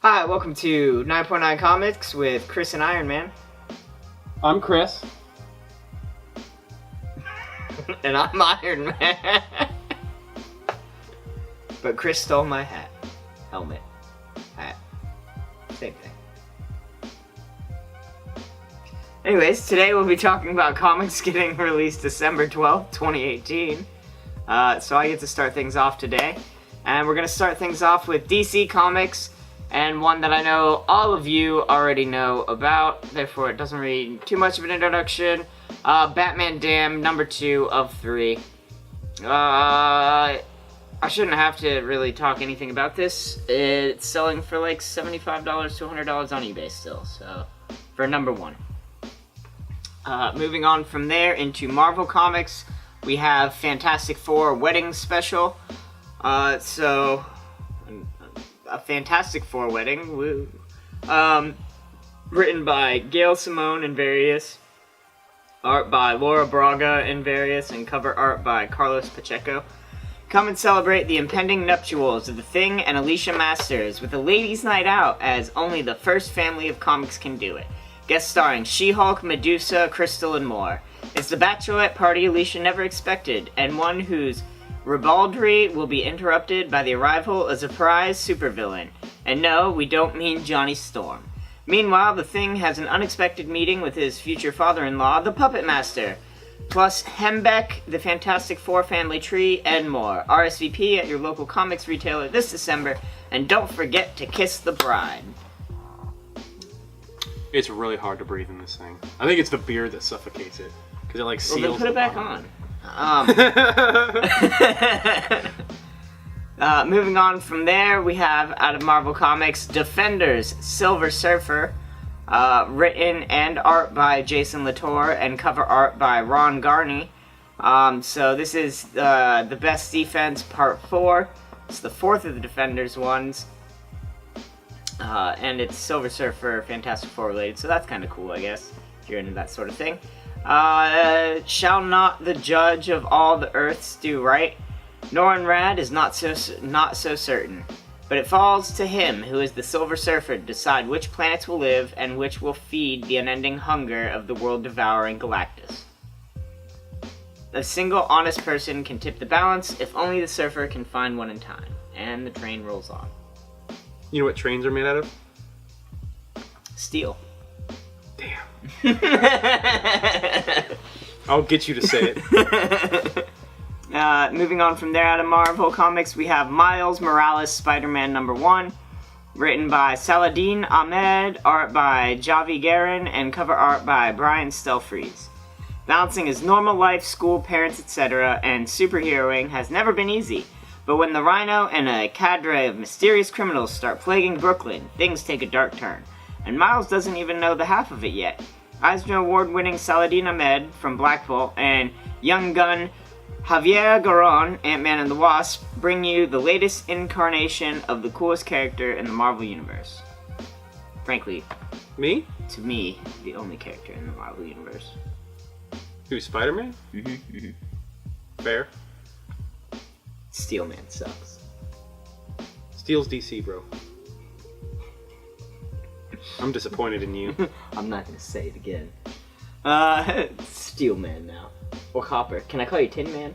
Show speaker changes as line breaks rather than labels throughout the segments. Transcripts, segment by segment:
Hi, welcome to 9.9 Comics with Chris and Iron Man.
I'm Chris.
And I'm Iron Man. But Chris stole my hat. Helmet. Hat. Same thing. Anyways, today we'll be talking about comics getting released December 12th, 2018. So I get to start things off today. And we're going to start things off with DC Comics, and one that I know all of you already know about, therefore it doesn't need too much of an introduction. Batman Damned, number 2 of 3. I shouldn't have to really talk anything about this. It's selling for like $75 to $100 on eBay still, so for number 1. Moving on from there into Marvel Comics, we have Fantastic Four Wedding Special. A Fantastic Four wedding, woo. Written by Gail Simone and various, art by Laura Braga and various, and cover art by Carlos Pacheco. Come and celebrate the impending nuptials of the Thing and Alicia Masters with a ladies' night out, as only the first family of comics can do it. Guest starring She-Hulk, Medusa, Crystal, and more. It's the bachelorette party Alicia never expected, and one whose ribaldry will be interrupted by the arrival of a surprise supervillain. And no, we don't mean Johnny Storm. Meanwhile, the Thing has an unexpected meeting with his future father-in-law, the Puppet Master, plus Hembeck, the Fantastic Four family tree, and more. RSVP at your local comics retailer this December, and don't forget to kiss the bride.
It's really hard to breathe in this thing. I think it's the beer that suffocates it, because it like seals.
Well, then put it back on. Moving on from there, we have, out of Marvel Comics, Defenders, Silver Surfer, written and art by Jason Latour, and cover art by Ron Garney. So this is the Best Defense Part 4. It's the 4th of the Defenders ones. And it's Silver Surfer, Fantastic Four related, so that's kind of cool, I guess, if you're into that sort of thing. Shall not the judge of all the earths do right? Norrinrad is not so certain, but it falls to him who is the Silver Surfer to decide which planets will live and which will feed the unending hunger of the world-devouring Galactus. A single honest person can tip the balance if only the surfer can find one in time, and the train rolls on.
You know what trains are made out of?
Steel.
Damn. I'll get you to say it.
Moving on from there, out of Marvel Comics, we have Miles Morales Spider-Man number 1, written by Saladin Ahmed, art by Javi Guerin, and cover art by Brian Stelfreeze. Balancing his normal life, school, parents, etc., and superheroing has never been easy, but when the Rhino and a cadre of mysterious criminals start plaguing Brooklyn, things take a dark turn. And Miles doesn't even know the half of it yet. Eisner Award-winning Saladin Ahmed from Black Bolt and young gun Javier Garron, Ant-Man and the Wasp, bring you the latest incarnation of the coolest character in the Marvel Universe. Frankly,
Me?
to me, the only character in the Marvel Universe.
Who's Spider-Man? Fair.
Steelman sucks.
Steel's DC, bro. I'm disappointed in you.
I'm not gonna say it again. Steelman now. Or Hopper. Can I call you Tin Man?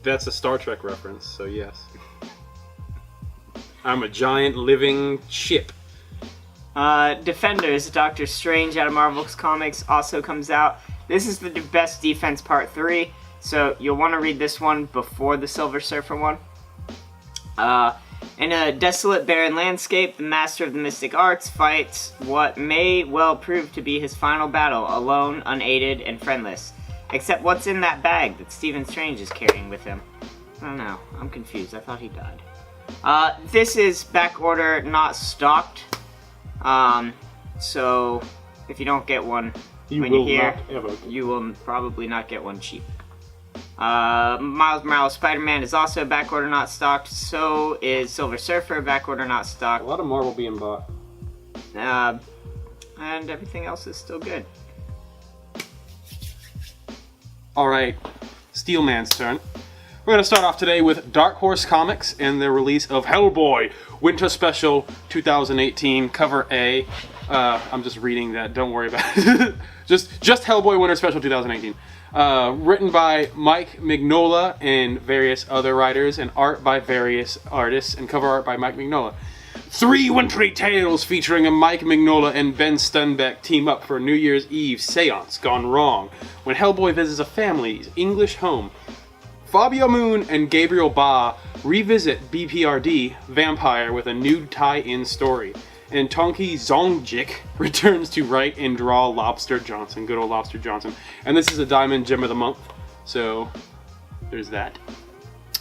That's a Star Trek reference, so yes. I'm a giant living ship.
Defenders, Doctor Strange out of Marvel's Comics also comes out. This is the Best Defense Part 3, so you'll want to read this one before the Silver Surfer one. In a desolate, barren landscape, the master of the mystic arts fights what may well prove to be his final battle, alone, unaided, and friendless. Except what's in that bag that Stephen Strange is carrying with him? I don't know. I'm confused. I thought he died. This is back order, not stocked. So if you don't get one when you're here, you will probably not get one cheap. Miles Morales Spider-Man is also backorder not stocked, so is Silver Surfer, backorder not stocked.
A lot of Marvel being bought.
And everything else is still good.
Alright, Steelman's turn. We're going to start off today with Dark Horse Comics and their release of Hellboy Winter Special 2018, cover A. I'm just reading that, don't worry about it. just Hellboy Winter Special 2018. Written by Mike Mignola and various other writers, and art by various artists, and cover art by Mike Mignola. 3 wintry tales featuring a Mike Mignola and Ben Stenbeck team up for a New Year's Eve seance gone wrong when Hellboy visits a family's English home. Fabio Moon and Gabriel Ba revisit BPRD Vampire with a new tie-in story. And Tonki Zongjik returns to write and draw Lobster Johnson, good old Lobster Johnson. And this is a Diamond Gem of the Month, so there's that.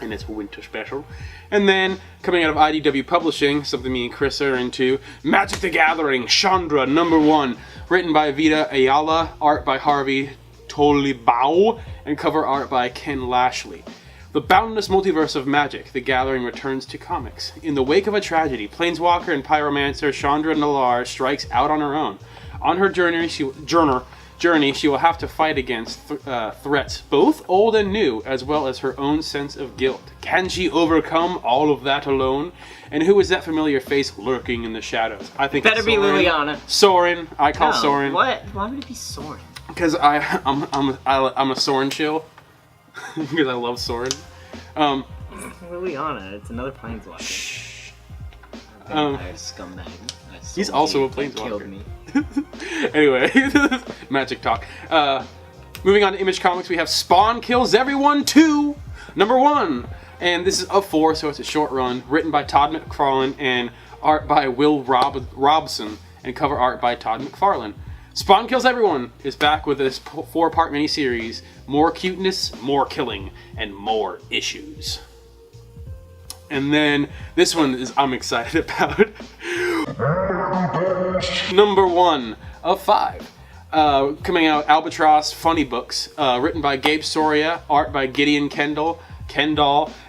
And it's a winter special. And then, coming out of IDW Publishing, something me and Chris are into, Magic the Gathering, Chandra #1, written by Vita Ayala, art by Harvey Tolibao, and cover art by Ken Lashley. The boundless multiverse of Magic, the Gathering returns to comics. In the wake of a tragedy, Planeswalker and Pyromancer Chandra Nalaar strikes out on her own. On her journey, she will have to fight against threats, both old and new, as well as her own sense of guilt. Can she overcome all of that alone? And who is that familiar face lurking in the shadows? I think
better
it's
be Liliana.
Soren. I call Soren.
What? Why would it be Soren?
Because I'm a Soren chill. Because I love Soren.
Liliana, it's another planeswalker. Shh. Scumbag.
He's also a planeswalker. Killed me. Anyway, magic talk. Moving on to Image Comics, we have Spawn Kills Everyone 2, #1. And this is of 4, so it's a short run. Written by Todd McFarlane and art by Will Robson, and cover art by Todd McFarlane. Spawn Kills Everyone is back with this 4-part miniseries. More cuteness, more killing, and more issues. And then this one is I'm excited about. #1 of 5. Coming out, Albatross Funny Books, written by Gabe Soria, art by Gideon Kendall,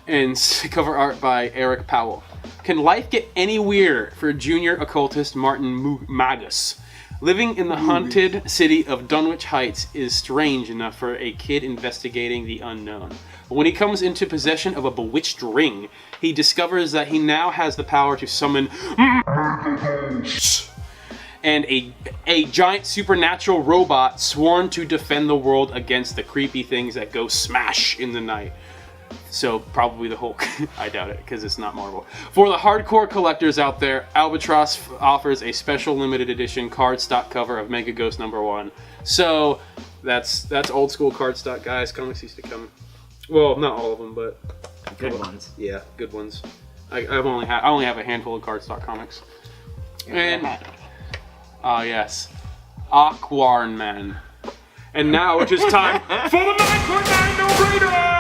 and cover art by Eric Powell. Can life get any weirder for junior occultist Martin Magus? Living in the haunted city of Dunwich Heights is strange enough for a kid investigating the unknown. But when he comes into possession of a bewitched ring, he discovers that he now has the power to summon and a giant supernatural robot sworn to defend the world against the creepy things that go smash in the night. So, probably the Hulk. I doubt it, because it's not Marvel. For the hardcore collectors out there, Albatross offers a special limited edition cardstock cover of Mega Ghost #1. So, that's old school cardstock, guys. Comics used to come. Well, not all of them, but
good ones.
Yeah, good ones. I only have a handful of cardstock comics. And yes, Aquarman. And now it is time for the 9.9 no-brainer.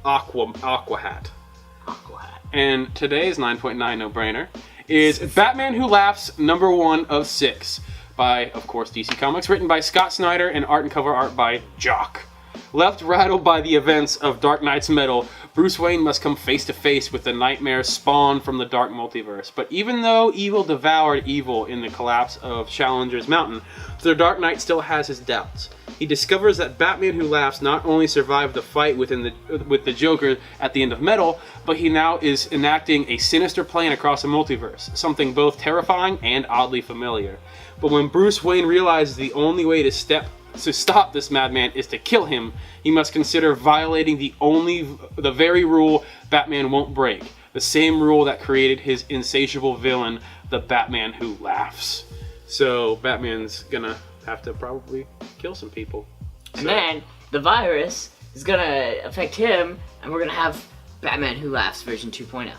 Aquahat. And today's 9.9 no-brainer is Batman Who Laughs #1 of 6 by, of course, DC Comics, written by Scott Snyder and art and cover art by Jock. Left rattled by the events of Dark Knight's Metal, Bruce Wayne must come face to face with the nightmare spawned from the dark multiverse. But even though evil devoured evil in the collapse of Challenger's Mountain, the Dark Knight still has his doubts. He discovers that Batman Who Laughs not only survived the fight with the Joker at the end of Metal, but he now is enacting a sinister plan across the multiverse, something both terrifying and oddly familiar. But when Bruce Wayne realizes the only way to stop this madman is to kill him, he must consider violating the very rule Batman won't break, the same rule that created his insatiable villain, the Batman Who Laughs. So Batman's gonna have to probably kill some people.
And then the virus is gonna affect him, and we're gonna have Batman Who Laughs version 2.0.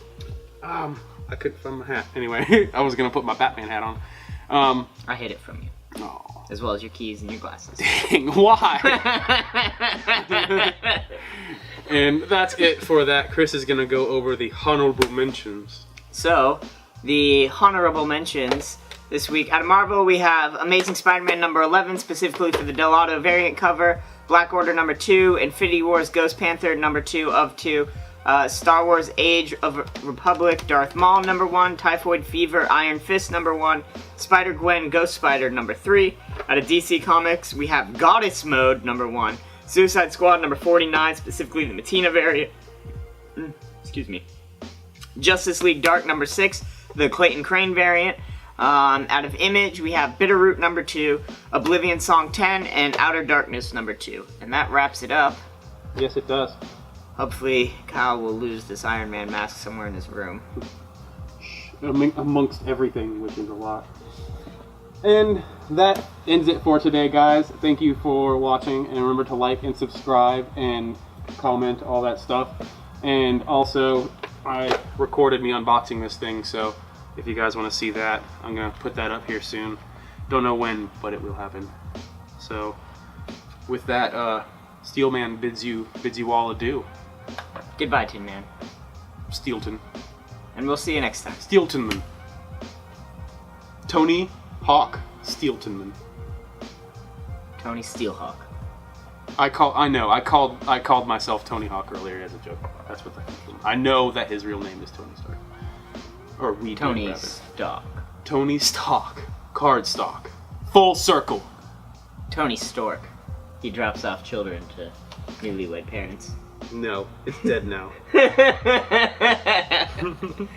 I couldn't find my hat. Anyway, I was gonna put my Batman hat on.
I hid it from you.
Oh.
As well as your keys and your glasses.
Dang, why? And that's it for that. Chris is gonna go over the honorable mentions.
So, the honorable mentions this week. Out of Marvel, we have Amazing Spider-Man #11, specifically for the Delato variant cover. Black Order #2, Infinity Wars Ghost Panther #2 of 2. Star Wars Age of Republic Darth Maul #1, Typhoid Fever Iron Fist #1, Spider-GWEN Ghost Spider #3. Out of DC Comics, we have Goddess Mode #1, Suicide Squad number 49, specifically the Matina variant. Excuse me. Justice League Dark number 6, the Clayton Crane variant. Out of Image, we have Bitterroot number 2, Oblivion Song 10, and Outer Darkness number 2. And that wraps it up.
Yes, it does.
Hopefully, Kyle will lose this Iron Man mask somewhere in his room.
Amongst everything, which is a lot. And that ends it for today, guys. Thank you for watching, and remember to like and subscribe and comment, all that stuff. And also, I recorded me unboxing this thing, so if you guys want to see that, I'm going to put that up here soon. Don't know when, but it will happen. So, with that, Steelman bids you all adieu.
Goodbye, Tin Man.
Steelton.
And we'll see you next time.
Steeltonman. Tony Hawk Steeltonman.
Tony Steelhawk.
I called myself Tony Hawk earlier as a joke. That's what that comes from. I know that his real name is Tony Stark. Or we do,
Tony
rather.
Stark.
Tony Stark. Card stock. Full circle.
Tony Stork. He drops off children to newlywed parents.
No, it's dead now.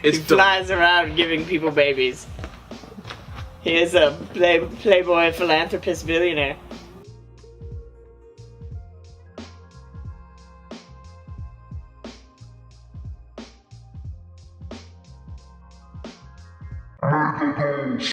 He flies around giving people babies. He is a playboy philanthropist billionaire.